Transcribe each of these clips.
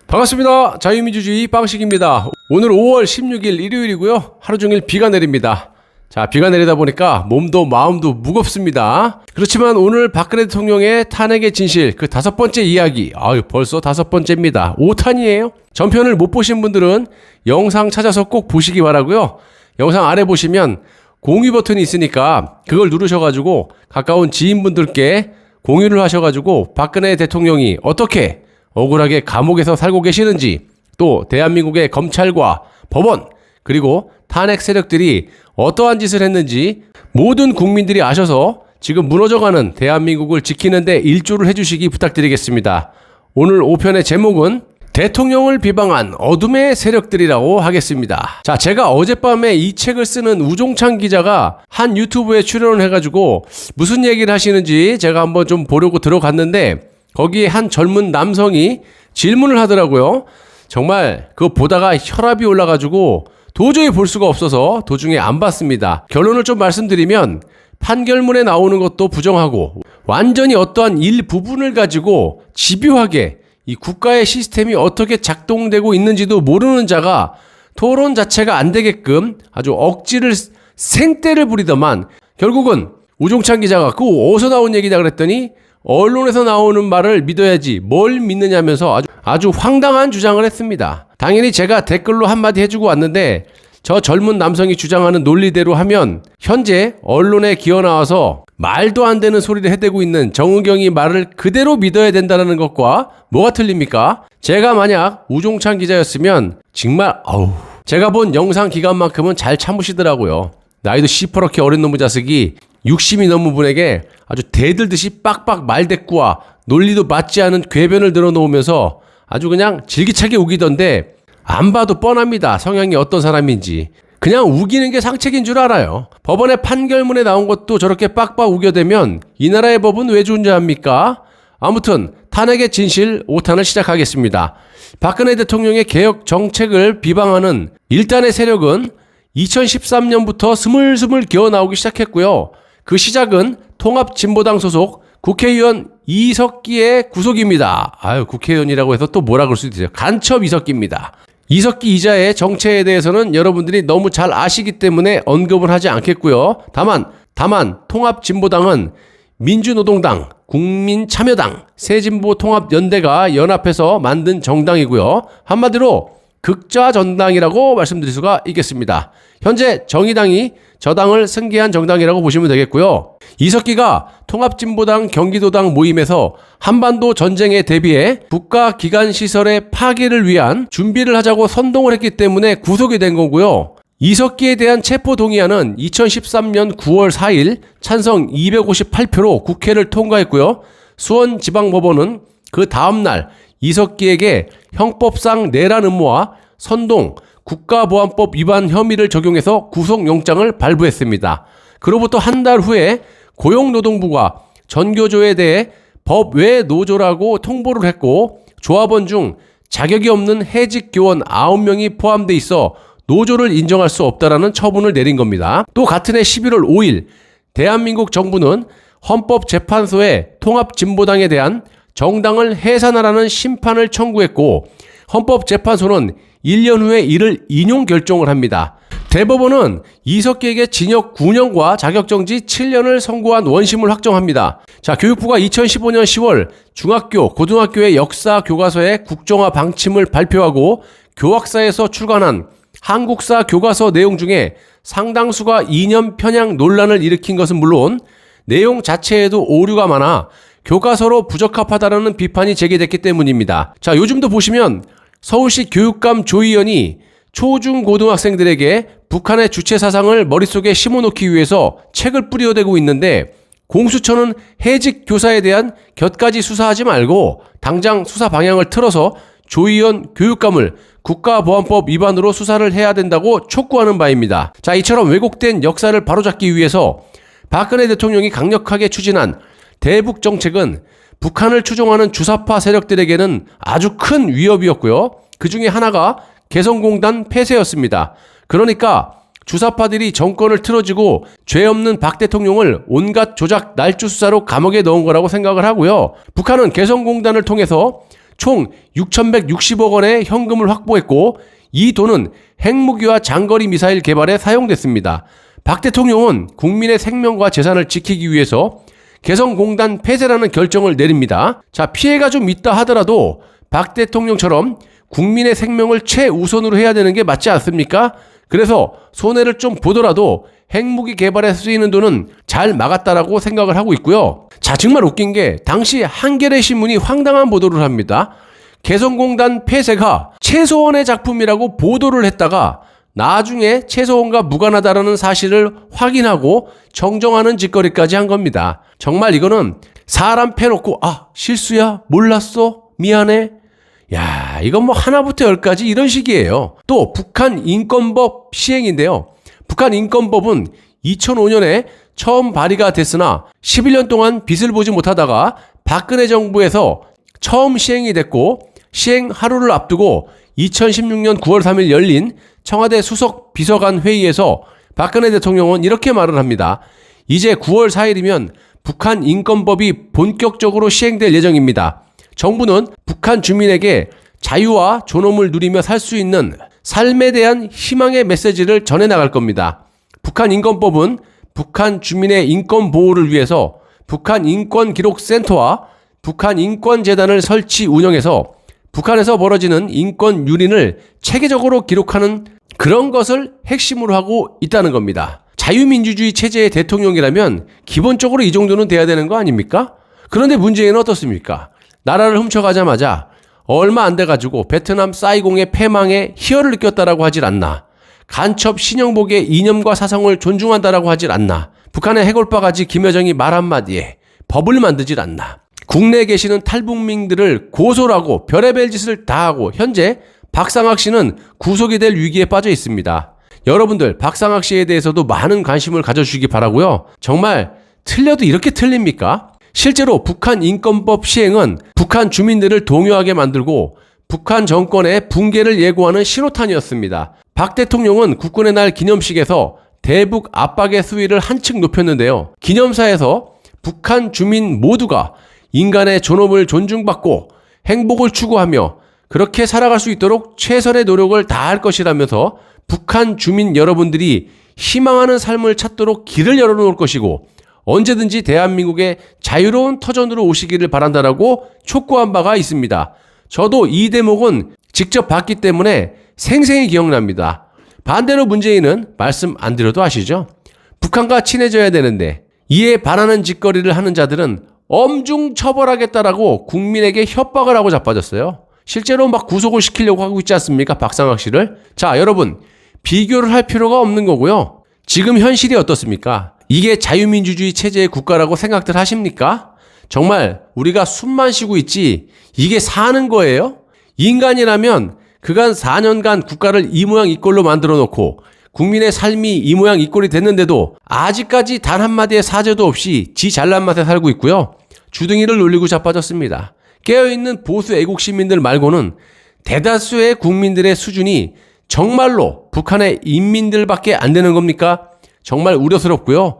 반갑습니다. 자유민주주의 빵식입니다. 오늘 5월 16일 일요일이고요. 하루 종일 비가 내립니다. 자, 비가 내리다 보니까 몸도 마음도 무겁습니다. 그렇지만 오늘 박근혜 대통령의 탄핵의 진실, 그 5번째 이야기, 벌써 5번째입니다. 5탄이에요. 전편을 못 보신 분들은 영상 찾아서 꼭 보시기 바라고요. 영상 아래 보시면 공유 버튼이 있으니까 그걸 누르셔가지고 가까운 지인분들께 공유를 하셔가지고 박근혜 대통령이 어떻게 억울하게 감옥에서 살고 계시는지, 또 대한민국의 검찰과 법원 그리고 탄핵 세력들이 어떠한 짓을 했는지 모든 국민들이 아셔서 지금 무너져가는 대한민국을 지키는 데 일조를 해주시기 부탁드리겠습니다. 오늘 5편의 제목은 대통령을 비방한 어둠의 세력들이라고 하겠습니다. 자, 제가 어젯밤에 이 책을 쓰는 우종찬 기자가 한 유튜브에 출연을 해가지고 무슨 얘기를 하시는지 제가 한번 좀 보려고 들어갔는데, 거기에 한 젊은 남성이 질문을 하더라고요. 정말 그거 보다가 혈압이 올라가지고 도저히 볼 수가 없어서 도중에 안 봤습니다. 결론을 좀 말씀드리면, 판결문에 나오는 것도 부정하고 완전히 어떠한 일부분을 가지고 집요하게 이 국가의 시스템이 어떻게 작동되고 있는지도 모르는 자가 토론 자체가 안 되게끔 아주 억지를 생떼를 부리더만, 결국은 우종찬 기자가 그거 어디서 나온 얘기다 그랬더니 언론에서 나오는 말을 믿어야지 뭘 믿느냐면서 아주 황당한 주장을 했습니다. 당연히 제가 댓글로 한마디 해주고 왔는데, 저 젊은 남성이 주장하는 논리대로 하면 현재 언론에 기어나와서 말도 안 되는 소리를 해대고 있는 정은경이 말을 그대로 믿어야 된다는 것과 뭐가 틀립니까? 제가 만약 우종찬 기자였으면 정말 제가 본 영상 기간만큼은 잘 참으시더라고요. 나이도 시퍼렇게 어린 놈의 자식이 60이 넘은 분에게 아주 대들듯이 빡빡 말대꾸와 논리도 맞지 않은 궤변을 늘어놓으면서 아주 그냥 질기차게 우기던데, 안 봐도 뻔합니다. 성향이 어떤 사람인지. 그냥 우기는 게 상책인 줄 알아요. 법원의 판결문에 나온 것도 저렇게 빡빡 우겨대면 이 나라의 법은 왜 존재합니까? 아무튼 탄핵의 진실 5탄을 시작하겠습니다. 박근혜 대통령의 개혁 정책을 비방하는 일단의 세력은 2013년부터 스물스물 기어나오기 시작했고요. 그 시작은 통합진보당 소속 국회의원 이석기의 구속입니다. 국회의원이라고 해서 또 뭐라 그럴 수도 있어요. 간첩 이석기입니다. 이석기 이자의 정체에 대해서는 여러분들이 너무 잘 아시기 때문에 언급을 하지 않겠고요. 다만 통합진보당은 민주노동당, 국민참여당, 새진보통합연대가 연합해서 만든 정당이고요. 한마디로 극좌전당이라고 말씀드릴 수가 있겠습니다. 현재 정의당이 저당을 승계한 정당이라고 보시면 되겠고요. 이석기가 통합진보당 경기도당 모임에서 한반도 전쟁에 대비해 국가기관시설의 파괴를 위한 준비를 하자고 선동을 했기 때문에 구속이 된 거고요. 이석기에 대한 체포동의안은 2013년 9월 4일 찬성 258표로 국회를 통과했고요. 수원지방법원은 그 다음날 이석기에게 형법상 내란 음모와 선동, 국가보안법 위반 혐의를 적용해서 구속영장을 발부했습니다. 그로부터 한 달 후에 고용노동부가 전교조에 대해 법외 노조라고 통보를 했고, 조합원 중 자격이 없는 해직 교원 9명이 포함돼 있어 노조를 인정할 수 없다라는 처분을 내린 겁니다. 또 같은 해 11월 5일 대한민국 정부는 헌법재판소에 통합진보당에 대한 정당을 해산하라는 심판을 청구했고, 헌법재판소는 1년 후에 이를 인용 결정을 합니다. 대법원은 이석기에게 징역 9년과 자격정지 7년을 선고한 원심을 확정합니다. 자, 교육부가 2015년 10월 중학교, 고등학교의 역사 교과서에 국정화 방침을 발표하고 교학사에서 출간한 한국사 교과서 내용 중에 상당수가 이념 편향 논란을 일으킨 것은 물론 내용 자체에도 오류가 많아 교과서로 부적합하다는 비판이 제기됐기 때문입니다. 자, 요즘도 보시면 서울시 교육감 조희연이 초중고등학생들에게 북한의 주체 사상을 머릿속에 심어놓기 위해서 책을 뿌려대고 있는데, 공수처는 해직 교사에 대한 곁가지 수사하지 말고 당장 수사 방향을 틀어서 조희연 교육감을 국가보안법 위반으로 수사를 해야 된다고 촉구하는 바입니다. 자, 이처럼 왜곡된 역사를 바로잡기 위해서 박근혜 대통령이 강력하게 추진한 대북 정책은 북한을 추종하는 주사파 세력들에게는 아주 큰 위협이었고요. 그 중에 하나가 개성공단 폐쇄였습니다. 그러니까 주사파들이 정권을 틀어지고 죄 없는 박 대통령을 온갖 조작 날조 수사로 감옥에 넣은 거라고 생각을 하고요. 북한은 개성공단을 통해서 총 6,160억 원의 현금을 확보했고 이 돈은 핵무기와 장거리 미사일 개발에 사용됐습니다. 박 대통령은 국민의 생명과 재산을 지키기 위해서 개성공단 폐쇄라는 결정을 내립니다. 자, 피해가 좀 있다 하더라도 박 대통령처럼 국민의 생명을 최우선으로 해야 되는 게 맞지 않습니까? 그래서 손해를 좀 보더라도 핵무기 개발에 쓰이는 돈은 잘 막았다라고 생각을 하고 있고요. 자, 정말 웃긴 게 당시 한겨레 신문이 황당한 보도를 합니다. 개성공단 폐쇄가 최소원의 작품이라고 보도를 했다가 나중에 최소원과 무관하다라는 사실을 확인하고 정정하는 짓거리까지 한 겁니다. 정말 이거는 사람 패놓고 실수야? 몰랐어? 미안해? 야, 이건 뭐 하나부터 열까지 이런 식이에요. 또 북한 인권법 시행인데요. 북한 인권법은 2005년에 처음 발의가 됐으나 11년 동안 빛을 보지 못하다가 박근혜 정부에서 처음 시행이 됐고 시행 하루를 앞두고 2016년 9월 3일 열린 청와대 수석 비서관 회의에서 박근혜 대통령은 이렇게 말을 합니다. 이제 9월 4일이면 북한 인권법이 본격적으로 시행될 예정입니다. 정부는 북한 주민에게 자유와 존엄을 누리며 살 수 있는 삶에 대한 희망의 메시지를 전해나갈 겁니다. 북한 인권법은 북한 주민의 인권 보호를 위해서 북한 인권기록센터와 북한 인권재단을 설치 운영해서 북한에서 벌어지는 인권 유린을 체계적으로 기록하는 그런 것을 핵심으로 하고 있다는 겁니다. 자유민주주의 체제의 대통령이라면 기본적으로 이 정도는 돼야 되는 거 아닙니까? 그런데 문재인은 어떻습니까? 나라를 훔쳐가자마자 얼마 안 돼가지고 베트남 사이공의 패망에 희열을 느꼈다라고 하질 않나. 간첩 신영복의 이념과 사상을 존중한다라고 하질 않나. 북한의 해골바가지 김여정이 말 한마디에 법을 만들질 않나. 국내에 계시는 탈북민들을 고소하고 별의별 짓을 다 하고 현재 박상학 씨는 구속이 될 위기에 빠져 있습니다. 여러분들 박상학 씨에 대해서도 많은 관심을 가져주시기 바라고요. 정말 틀려도 이렇게 틀립니까? 실제로 북한 인권법 시행은 북한 주민들을 동요하게 만들고 북한 정권의 붕괴를 예고하는 신호탄이었습니다. 박 대통령은 국군의 날 기념식에서 대북 압박의 수위를 한층 높였는데요. 기념사에서 북한 주민 모두가 인간의 존엄을 존중받고 행복을 추구하며 그렇게 살아갈 수 있도록 최선의 노력을 다할 것이라면서 북한 주민 여러분들이 희망하는 삶을 찾도록 길을 열어놓을 것이고 언제든지 대한민국의 자유로운 터전으로 오시기를 바란다라고 촉구한 바가 있습니다. 저도 이 대목은 직접 봤기 때문에 생생히 기억납니다. 반대로 문재인은 말씀 안 드려도 아시죠? 북한과 친해져야 되는데 이에 반하는 짓거리를 하는 자들은 엄중 처벌하겠다라고 국민에게 협박을 하고 자빠졌어요. 실제로 막 구속을 시키려고 하고 있지 않습니까? 박상학 씨를. 자, 여러분 비교를 할 필요가 없는 거고요. 지금 현실이 어떻습니까? 이게 자유민주주의 체제의 국가라고 생각들 하십니까? 정말 우리가 숨만 쉬고 있지 이게 사는 거예요? 인간이라면 그간 4년간 국가를 이 모양 이 꼴로 만들어 놓고 국민의 삶이 이 모양 이 꼴이 됐는데도 아직까지 단 한마디의 사죄도 없이 지 잘난 맛에 살고 있고요. 주둥이를 놀리고 자빠졌습니다. 깨어있는 보수 애국 시민들 말고는 대다수의 국민들의 수준이 정말로 북한의 인민들밖에 안 되는 겁니까? 정말 우려스럽고요.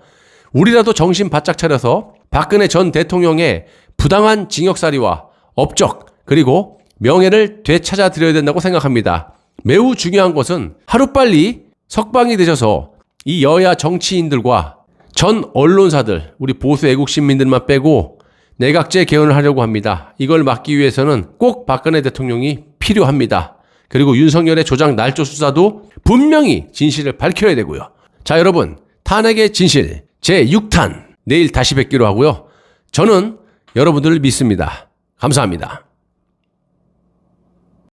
우리라도 정신 바짝 차려서 박근혜 전 대통령의 부당한 징역살이와 업적 그리고 명예를 되찾아 드려야 된다고 생각합니다. 매우 중요한 것은 하루빨리 석방이 되셔서 이 여야 정치인들과 전 언론사들 우리 보수 애국 시민들만 빼고 내각제 개헌을 하려고 합니다. 이걸 막기 위해서는 꼭 박근혜 대통령이 필요합니다. 그리고 윤석열의 조작 날조 수사도 분명히 진실을 밝혀야 되고요. 자, 여러분 탄핵의 진실 제6탄 내일 다시 뵙기로 하고요. 저는 여러분들을 믿습니다. 감사합니다.